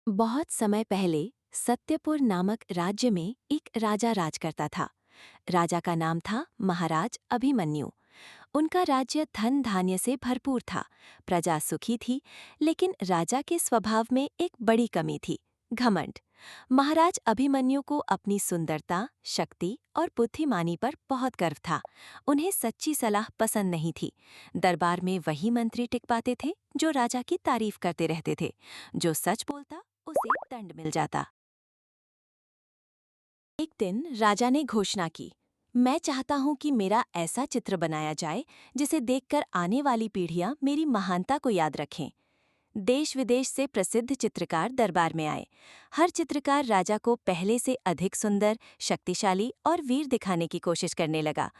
बहुत समय पहले सत्यपुर नामक राज्य में एक राजा राज करता था। राजा का नाम था महाराज अभिमन्यु। उनका राज्य धन धान्य से भरपूर था। प्रजा सुखी थी, लेकिन राजा के स्वभाव में एक बड़ी कमी थी, घमंड। महाराज अभिमन्यु को अपनी सुंदरता, शक्ति और बुद्धिमानी पर बहुत गर्व था। उन्हें सच्ची सलाह पसंद नहीं थी। दरबार में वही मंत्री टिक पाते थे जो राजा की तारीफ करते रहते थे। जो सच बोलता उसे दंड मिल जाता। एक दिन राजा ने घोषणा की, मैं चाहता हूं कि मेरा ऐसा चित्र बनाया जाए जिसे देखकर आने वाली पीढ़ियां मेरी महानता को याद रखें। देश विदेश से प्रसिद्ध चित्रकार दरबार में आए। हर चित्रकार राजा को पहले से अधिक सुंदर, शक्तिशाली और वीर दिखाने की कोशिश करने लगा।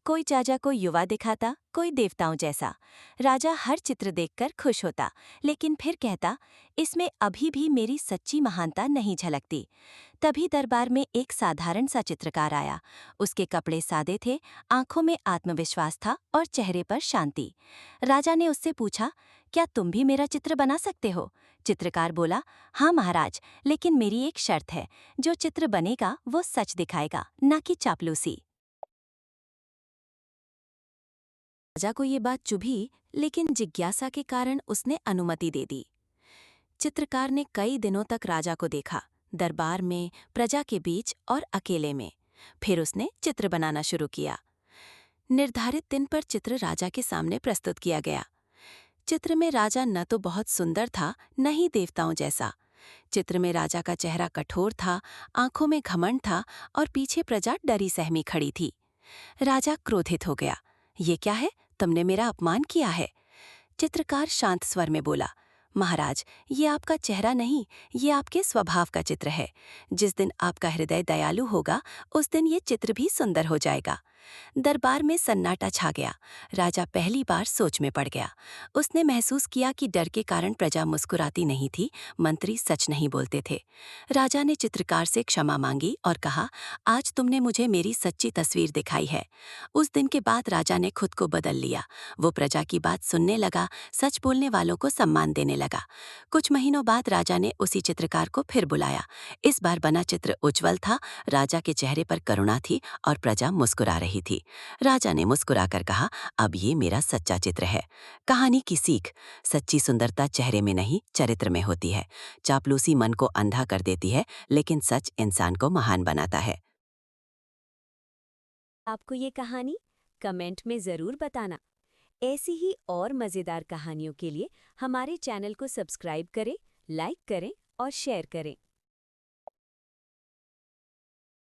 कोई राजा को युवा दिखाता, कोई देवताओं जैसा। राजा हर चित्र देखकर खुश होता, लेकिन फिर कहता, इसमें अभी भी मेरी सच्ची महानता नहीं झलकती। तभी दरबार में एक साधारण सा चित्रकार आया। उसके कपड़े सादे थे, आंखों में आत्मविश्वास था और चेहरे पर शांति। राजा ने उससे पूछा, क्या तुम भी मेरा चित्र बना सकते हो? चित्रकार बोला, हाँ महाराज, लेकिन मेरी एक शर्त है। जो चित्र बनेगा वो सच दिखाएगा, ना कि चापलूसी। राजा को ये बात चुभी, लेकिन जिज्ञासा के कारण उसने अनुमति दे दी। चित्रकार ने कई दिनों तक राजा को देखा, दरबार में, प्रजा के बीच और अकेले में। फिर उसने चित्र बनाना शुरू किया। निर्धारित दिन पर चित्र राजा के सामने प्रस्तुत किया गया। चित्र में राजा न तो बहुत सुंदर था, न ही देवताओं जैसा। चित्र में राजा का चेहरा कठोर था, आंखों में घमंड था और पीछे प्रजा डरी सहमी खड़ी थी। राजा क्रोधित हो गया। ये क्या है? तुमने मेरा अपमान किया है। चित्रकार शांत स्वर में बोला, महाराज, ये आपका चेहरा नहीं, ये आपके स्वभाव का चित्र है। जिस दिन आपका हृदय दयालु होगा, उस दिन ये चित्र भी सुंदर हो जाएगा। दरबार में सन्नाटा छा गया। राजा पहली बार सोच में पड़ गया। उसने महसूस किया कि डर के कारण प्रजा मुस्कुराती नहीं थी, मंत्री सच नहीं बोलते थे। राजा ने चित्रकार से क्षमा मांगी और कहा, आज तुमने मुझे मेरी सच्ची तस्वीर दिखाई है। उस दिन के बाद राजा ने खुद को बदल लिया। वो प्रजा की बात सुनने लगा, सच बोलने वालों को सम्मान देने लगा। कुछ महीनों बाद राजा ने उसी चित्रकार को फिर बुलाया। इस बार बना चित्र उज्जवल था, राजा के चेहरे पर करुणा थी और प्रजा मुस्कुरा रही थी। राजा ने मुस्कुराकर कहा, अब ये मेरा सच्चा चित्र है। कहानी की सीख, सच्ची सुंदरता चेहरे में नहीं, चरित्र में होती है। चापलूसी मन को अंधा कर देती है, लेकिन सच इंसान को महान बनाता है। आपको ये कहानी कमेंट में ज़रूर बताना। ऐसी ही और मज़ेदार कहानियों के लिए हमारे चैनल को सब्सक्राइब करें, लाइक करें और शेयर करें।